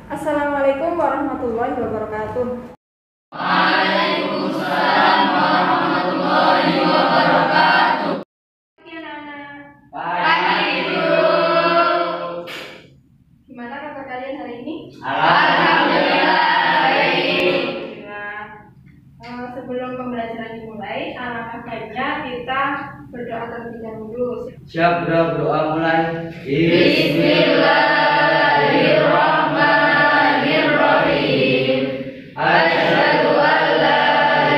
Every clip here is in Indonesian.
Assalamualaikum warahmatullahi wabarakatuh. Waalaikumsalam warahmatullahi wabarakatuh. Pagi Guru. Gimana kabar kalian hari ini? Alhamdulillah baik. Sebelum pembelajaran dimulai, alangkah baiknya kita berdoa terlebih dahulu. Siap berdoa mulai. Bismillahirrahmanirrahim. Asyhadu an la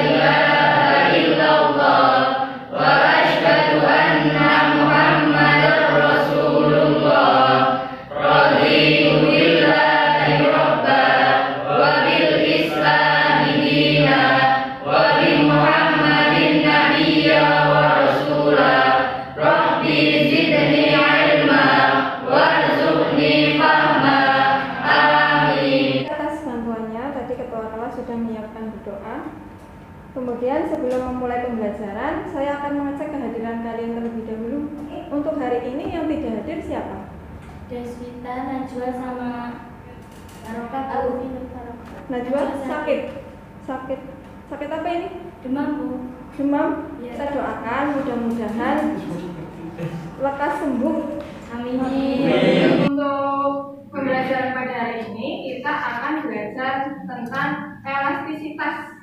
ilaha illallah wa asyhadu anna Muhammadar Rasulullah. Raditu billahi rabban wa bil islami dinan wa bi Muhammadin nabiyya wa rasula. Rabbi zidni ilma warzuqni fahma. Amin. Atas bantuannya, tadi ketua kelas sudah menyiapkan berdoa. Kemudian sebelum memulai pembelajaran, saya akan mengecek kehadiran kalian terlebih dahulu. Untuk hari ini yang tidak hadir siapa? Deswita, Najwa, sama Barokah. Najwa sakit. Sakit apa ini? Demam, Bu. Demam. Ya. Kita doakan mudah-mudahan lekas sembuh. Amin. Untuk pembelajaran pada hari ini kita akan belajar tentang elastisitas.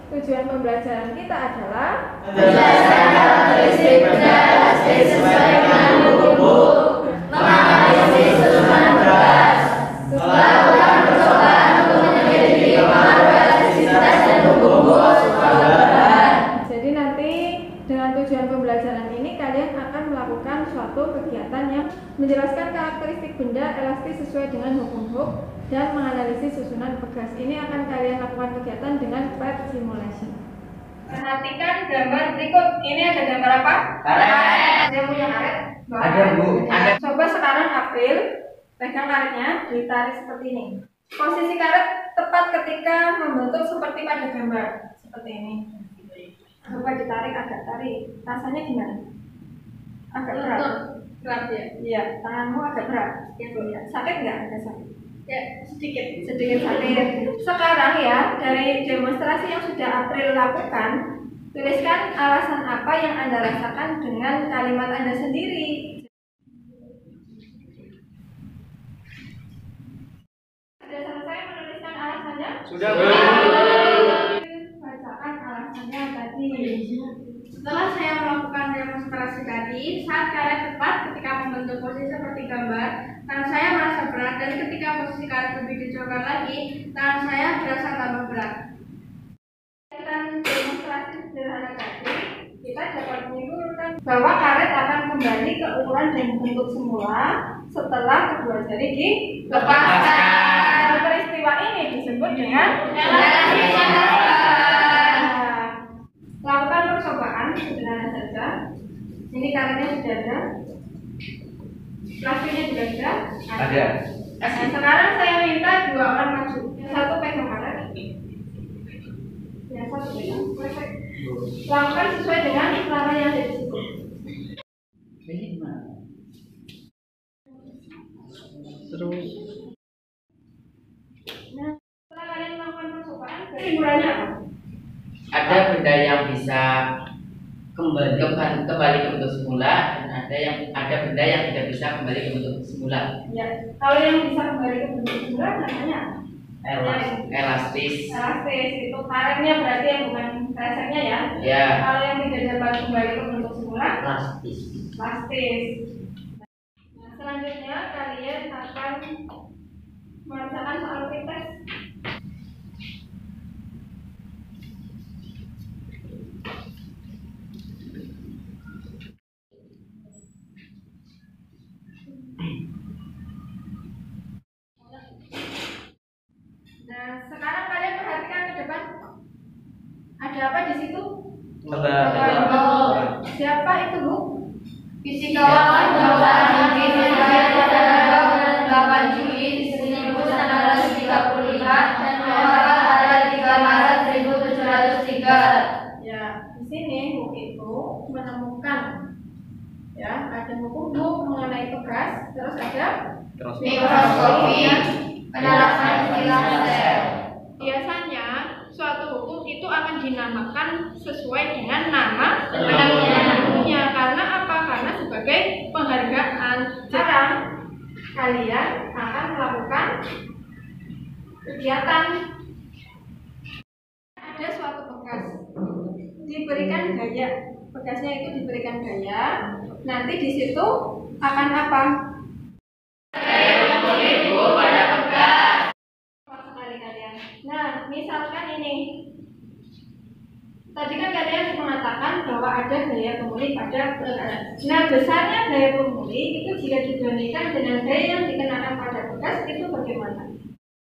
Tujuan pembelajaran kita adalah Menjelaskan karakteristik benda elastis sesuai dengan buku, menganalisis susunan beras, melakukan percobaan untuk menyelidiki pengaruh elastisitas dan buku bahan. Jadi nanti dengan tujuan pembelajaran ini kalian akan melakukan suatu kegiatan yang menjelaskan karakteristik benda elastis sesuai dengan hukum dan menganalisis susunan pegas. Ini akan kalian lakukan kegiatan dengan PET simulation. Perhatikan gambar berikut. Ini ada gambar apa? Karet. Ada yang punya karet? Ada, Bu. Ada. Coba sekarang April pegang karetnya, ditarik seperti ini. Posisi karet tepat ketika membentuk seperti pada gambar seperti ini. Coba ditarik, agak tarik. Rasanya gimana? Agak berat. Berat ya? Iya, tanganmu agak berat. Ya. Sakit nggak? Ada sakit? Ya, sedikit sakit. Sekarang ya, dari demonstrasi yang sudah April lakukan, tuliskan alasan apa yang Anda rasakan dengan kalimat Anda sendiri. Sudah selesai menuliskan alasannya? Sudah, Bu. Bacakan alasannya tadi. Setelah saya melakukan demonstrasi tadi, saat karet tepat ketika membentuk posisi seperti gambar, tangan saya merasa berat, dan ketika posisi karet lebih dijauhkan lagi, tangan saya berasa tambah berat. Dengan demonstrasi sederhana tadi, kita dapat menyimpulkan bahwa karet akan kembali ke ukuran dan bentuk semula setelah kedua jari dilepaskan. Peristiwa ini disebut dengan Elastisitas. Lakukan percobaan sederhana saja. Ini karetnya sudah ada, plastinya juga sudah Ada. Nah, sekarang saya minta dua orang maju. Yang satu pegang karet, yang satu pegang. Lakukan sesuai dengan nama yang ada di situ. Ini gimana? Terus. Nah, setelah kalian melakukan percobaan, kesimpulannya apa? Ada benda yang bisa kembali ke bentuk semula, dan ada benda yang tidak bisa kembali ke bentuk semula. Ya, kalau yang bisa kembali ke bentuk semula namanya Elastis. elastis. Itu karetnya berarti yang bukan kreseknya ya. Ya. Kalau yang tidak dapat kembali ke bentuk semula, Elastis. elastis. Nah, selanjutnya kalian akan mengerjakan soal tes. Nah, sekarang kalian perhatikan ke depan. Ada apa di situ? Siapa itu, Bu? Fisikawan Jawaban tanggal 8 Juli 1935 dan wafat pada 3 Maret 1703. Ya, di sini Bu itu menemukan ya, ada buku mengenai pegas, terus ada Mikroskopi, penerapan Biasanya suatu hukum itu akan dinamakan sesuai dengan nama penentunya. Karena apa? Karena sebagai penghargaan. Sekarang kalian akan melakukan kegiatan. Ada suatu bekas diberikan gaya, bekasnya itu diberikan gaya. Nanti di situ akan apa? Nah, misalkan ini, tadi kan kalian mengatakan bahwa ada gaya pemulih pada bekas. Nah, besarnya gaya pemulih itu jika dibandingkan dengan gaya yang dikenakan pada bekas itu bagaimana?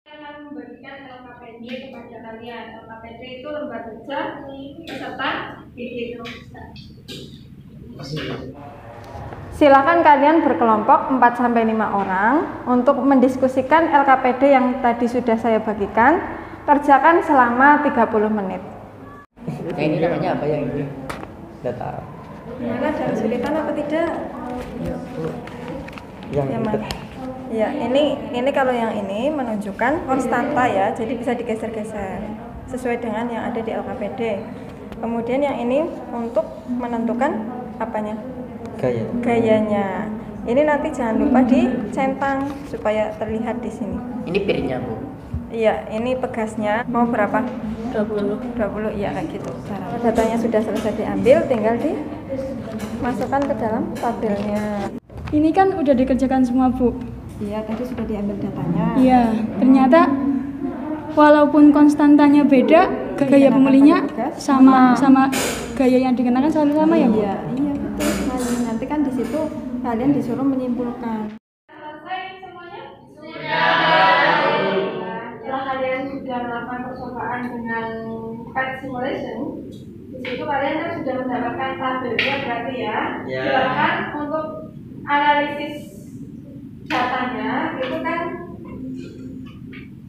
Saya membagikan LKPD kepada kalian. LKPD itu lembar kerja peserta didik. Silakan kalian berkelompok 4-5 orang untuk mendiskusikan LKPD yang tadi sudah saya bagikan. Kerjakan selama 30 menit. Yang ini namanya apa yang ini? Data. Mana ada kesulitan apa tidak? Yang mana? Ya, ini kalau yang ini menunjukkan konstanta ya, jadi bisa digeser-geser sesuai dengan yang ada di LKPD. Kemudian yang ini untuk menentukan apanya? Gayanya. Ini nanti jangan lupa dicentang supaya terlihat di sini. Ini pirnya, Bu. Iya, ini pegasnya mau berapa? 20, iya kayak gitu. Datanya sudah selesai diambil, tinggal dimasukkan ke dalam tabelnya. Ini kan udah dikerjakan semua, Bu. Iya, tadi sudah diambil datanya. Iya, ternyata walaupun konstantanya beda, gaya pemulihnya sama gaya yang dikenakan selalu sama ya, Bu? Iya, betul sekali. Nanti kan di situ kalian disuruh menyimpulkan. Selesai semuanya? Setelah kalian sudah melakukan percobaan dengan pet simulation, di situ kalian kan sudah mendapatkan tabelnya berarti ya. Silakan untuk analisis datanya itu kan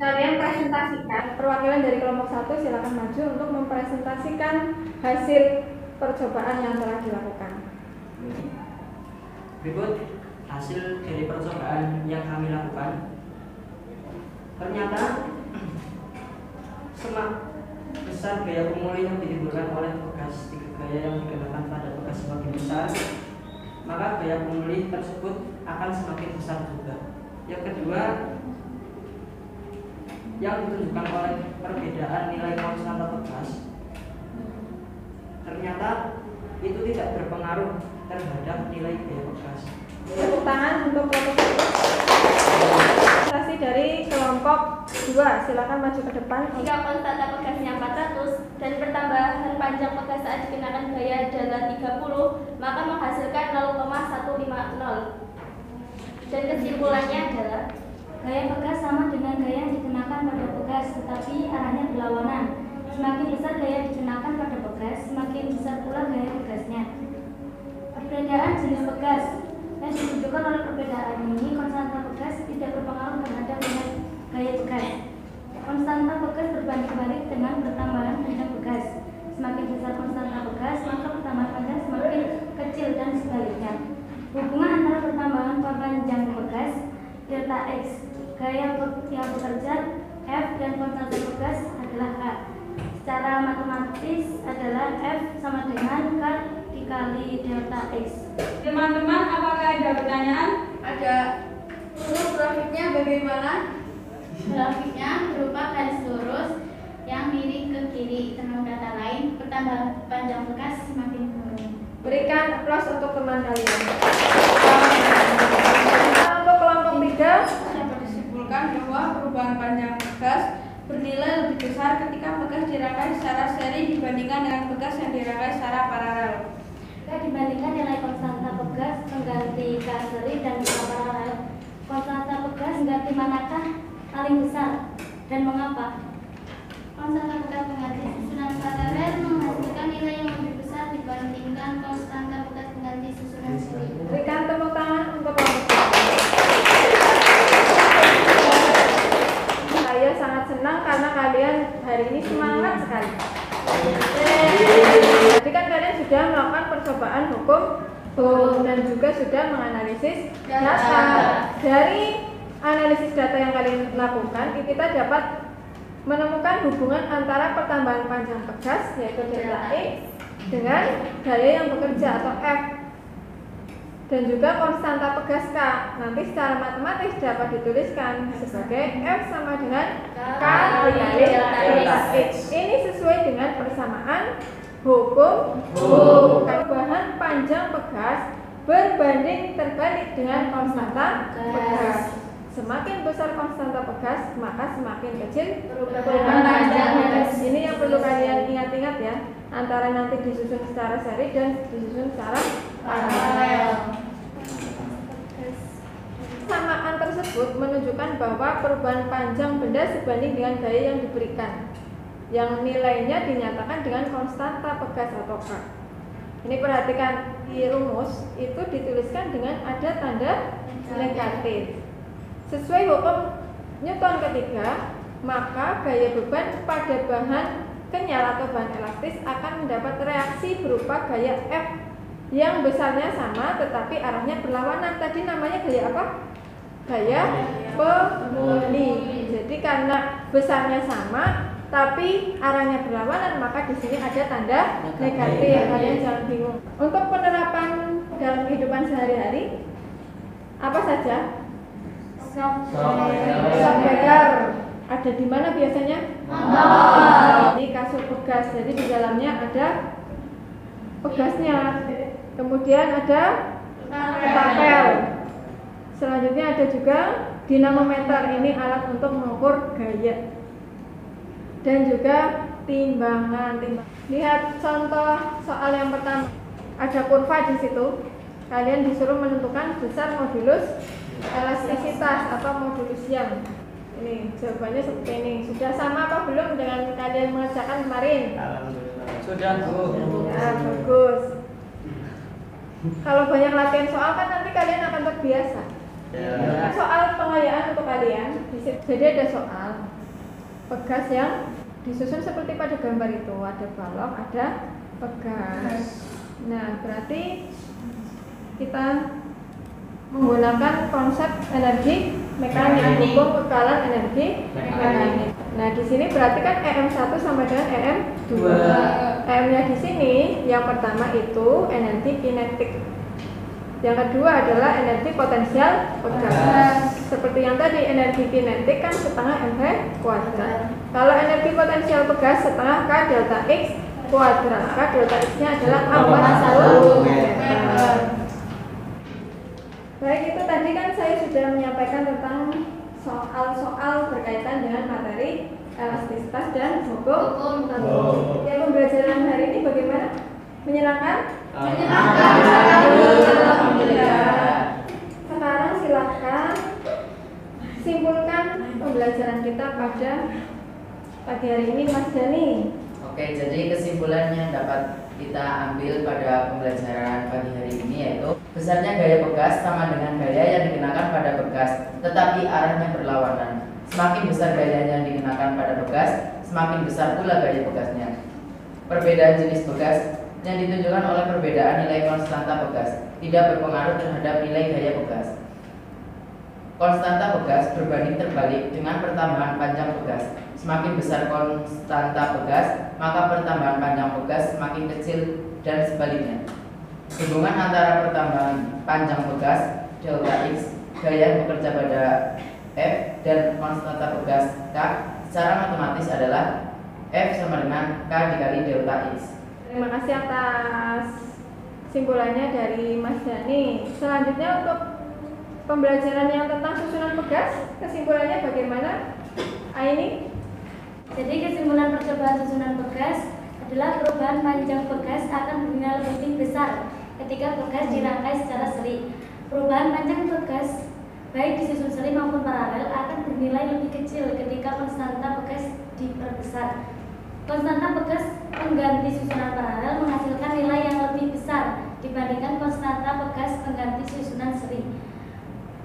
kalian presentasikan. Perwakilan dari kelompok 1 silakan maju untuk mempresentasikan hasil percobaan yang telah dilakukan. Berikut hasil dari percobaan yang kami lakukan. Ternyata semak besar gaya pemulih yang ditimbulkan oleh bekas 3 gaya yang dikenakan pada bekas semakin besar, maka gaya pemulih tersebut akan semakin besar juga. Yang kedua, yang ditunjukkan oleh perbedaan nilai konstanta bekas, ternyata itu tidak berpengaruh terhadap nilai gaya bekas. Tepuk tangan untuk kelompok 1. Dari kelompok 2, silakan maju ke depan. Jika konstanta bekasnya 400 dan pertambahan panjang bekas saat dikenakan gaya adalah 30, maka menghasilkan 0,150. Dan kesimpulannya adalah gaya bekas sama dengan gaya yang dikenakan pada bekas, tetapi arahnya berlawanan. Semakin besar gaya dikenakan pada bekas, semakin besar pula gaya bekasnya. Perbedaan jenis bekas yang ditunjukkan oleh perbedaan ini, konstanta bekas tidak berpengaruh terhadap gaya bekas. Konstanta bekas berbanding balik dengan pertambahan panjang bekas. Semakin besar konstanta bekas, maka pertambahan panjang semakin kecil dan sebaliknya. Hubungan antara pertambahan panjang bekas delta X, gaya yang bekerja F, dan konstanta bekas adalah K. Secara matematis adalah F sama dengan K dikali delta X. Teman-teman, apakah ada pertanyaan? Ada. Lalu grafiknya bagaimana? Grafiknya berupa garis lurus yang miring ke kiri. Dengan kata lain, pertambahan panjang bekas semakin menurun. Berikan aplaus untuk teman kalian. Untuk kelompok 3, Dapat disimpulkan bahwa perubahan panjang bekas bernilai lebih besar ketika bekas dirangkai secara seri dibandingkan dengan bekas yang dirangkai secara paralel. Jika dibandingkan nilai konstanta bekas mengganti K seri dan K paralel, konstanta bekas mengganti manakah paling besar dan mengapa? Konstanta bekas mengganti susunan paralel menghasilkan nilai yang lebih besar dibandingkan konstanta bekas mengganti susunan seri. berikan tepuk tangan untuk kelompok 3. Saya sangat senang karena kalian hari ini semangat sekali. Jadi kan kalian sudah melakukan percobaan hukum dan juga sudah menganalisis data. Dari analisis data yang kalian lakukan, kita dapat menemukan hubungan antara pertambahan panjang pegas yaitu delta X dengan gaya yang bekerja atau F, dan juga konstanta pegas K. Nanti secara matematis dapat dituliskan sebagai F sama dengan K dikali delta X. Ini sesuai dengan persamaan hukum perubahan panjang pegas berbanding terbalik dengan konstanta pegas. Semakin besar konstanta pegas, maka semakin kecil perubahan panjang pegas. Ini yang perlu kalian ingat-ingat ya, antara nanti disusun secara seri dan disusun secara paralel. Persamaan tersebut menunjukkan bahwa perubahan panjang benda sebanding dengan gaya yang diberikan, yang nilainya dinyatakan dengan konstanta pegas atau K. Ini perhatikan, di rumus itu dituliskan dengan ada tanda negatif. Sesuai hukum Newton ketiga, maka gaya beban pada bahan kenyal atau bahan elastis akan mendapat reaksi berupa gaya F yang besarnya sama tetapi arahnya berlawanan. Tadi namanya gaya apa? Gaya pemuli. Jadi karena besarnya sama tapi arahnya berlawanan, maka di sini ada tanda negatif. Kalian jangan bingung. Untuk penerapan dalam kehidupan sehari-hari, apa saja? Shock breaker ada di mana biasanya? Di kasur pegas. Jadi di dalamnya ada pegasnya. Kemudian ada tapel. Selanjutnya ada juga dinamometer. Ini alat untuk mengukur gaya. Dan juga timbangan. Lihat contoh soal yang pertama. Ada kurva di situ. Kalian disuruh menentukan besar modulus elastisitas atau modulus yang. Ini jawabannya seperti ini. Sudah sama apa belum dengan kalian mengerjakan kemarin? Sudah, Bu. Ya, bagus. Kalau banyak latihan soal kan nanti kalian akan terbiasa. Ya. Soal pengayaan untuk kalian. Jadi ada soal pegas yang disusun seperti pada gambar itu. Ada balok, ada pegas. Nah, berarti kita menggunakan konsep energi mekanik, hukum kekalan energi mekanik. Nah, di sini berarti kan EM1 sama dengan EM2. EM-nya di sini yang pertama itu energi kinetik. Yang kedua adalah energi potensial pegas. Seperti yang tadi, energi kinetik kan setengah mv kuadrat. Kalau energi potensial pegas setengah K delta X kuadrat. K delta X-nya adalah 41 meter. Baik, itu tadi kan saya sudah menyampaikan tentang soal-soal berkaitan dengan materi elastisitas dan hukum termodinamika. Ya, pembelajaran hari ini bagaimana? Menyenangkan? Alhamdulillah. Sekarang silakan simpulkan pembelajaran kita pada pagi hari ini, Mas Dani. Oke, jadi kesimpulannya dapat kita ambil pada pembelajaran pagi hari ini yaitu besarnya gaya pegas sama dengan gaya yang dikenakan pada pegas, tetapi arahnya berlawanan. Semakin besar gaya yang dikenakan pada pegas, semakin besar pula gaya pegasnya. Perbedaan jenis pegas yang ditunjukkan oleh perbedaan nilai konstanta pegas tidak berpengaruh terhadap nilai gaya pegas. Konstanta pegas berbanding terbalik dengan pertambahan panjang pegas. Semakin besar konstanta pegas, maka pertambahan panjang pegas semakin kecil dan sebaliknya. Hubungan antara pertambahan panjang pegas delta X, gaya yang bekerja pada F, dan konstanta pegas K secara matematis adalah F sama dengan K dikali delta X. Terima kasih atas simpulannya dari Mas Dani. Selanjutnya untuk pembelajaran yang tentang susunan pegas, kesimpulannya bagaimana? Aini? Jadi kesimpulan percobaan susunan pegas adalah perubahan panjang pegas akan bernilai lebih besar ketika pegas dirangkai secara seri. Perubahan panjang pegas baik disusun seri maupun paralel akan bernilai lebih kecil ketika konstanta pegas diperbesar. Konstanta pegas pengganti susunan paralel menghasilkan nilai yang lebih besar dibandingkan konstanta pegas pengganti susunan seri.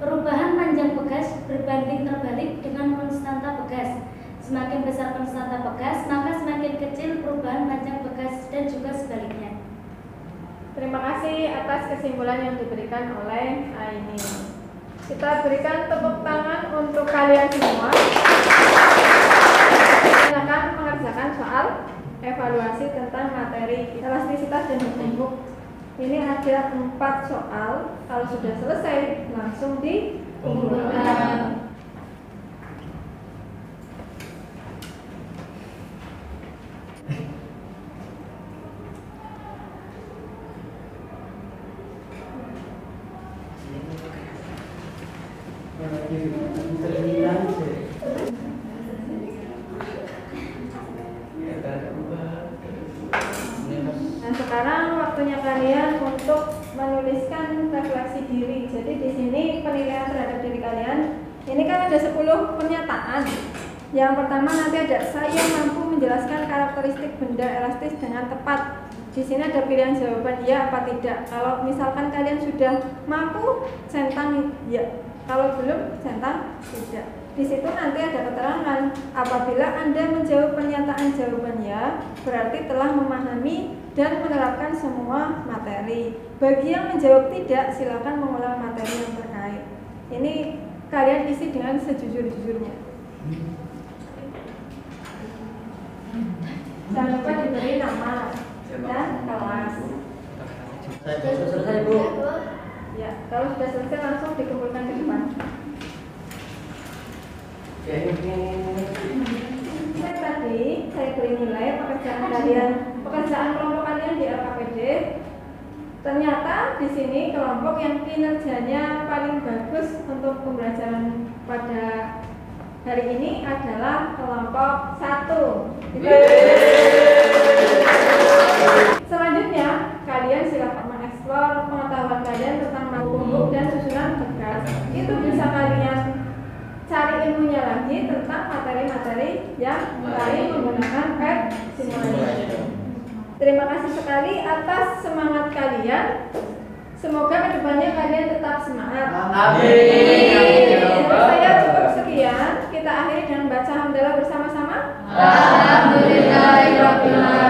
Perubahan panjang pegas berbanding terbalik dengan konstanta pegas. Semakin besar konstanta pegas, maka semakin kecil perubahan panjang pegas dan juga sebaliknya. Terima kasih atas kesimpulan yang diberikan oleh Aini. Kita berikan tepuk tangan untuk kalian semua. mengerjakan soal evaluasi tentang materi elastisitas dan hukum. Ini ada 4 soal. Kalau sudah selesai langsung dikumpulkan. Nah, sekarang waktunya kalian untuk menuliskan refleksi diri. Jadi di sini penilaian terhadap diri kalian. Ini kan ada 10 pernyataan. Yang pertama nanti ada saya mampu menjelaskan karakteristik benda elastis dengan tepat. Di sini ada pilihan jawaban ya apa tidak. Kalau misalkan kalian sudah mampu, centang ya. Kalau belum, centang tidak. Di situ nanti ada keterangan. Apabila Anda menjawab pernyataan jawaban ya, berarti telah memahami dan menerapkan semua materi. Bagi yang menjawab tidak, silakan mengulang materi yang terkait. Ini kalian isi dengan sejujur-jujurnya. Jangan lupa diberi nama dan kelas. Selesai, Bu. Ya, kalau sudah selesai langsung dikumpulkan ke depan. Tadi saya beri nilai pekerjaan kelompok kalian di LKPD. Ternyata di sini kelompok yang kinerjanya paling bagus untuk pembelajaran pada hari ini adalah kelompok 1. Selanjutnya, kalian silakan mengeksplor pengetahuan kalian tentang hukum dan susunan tugas. Itu bisa kalian cari ilmunya lagi tentang materi-materi yang lain menggunakan PET simulasi. Terima kasih sekali atas semangat kalian. Semoga kedepannya kalian tetap semangat. Amin. Saya cukup sekian. Kita akhiri dengan baca hamdalah bersama-sama. Alhamdulillahirabbil alamin.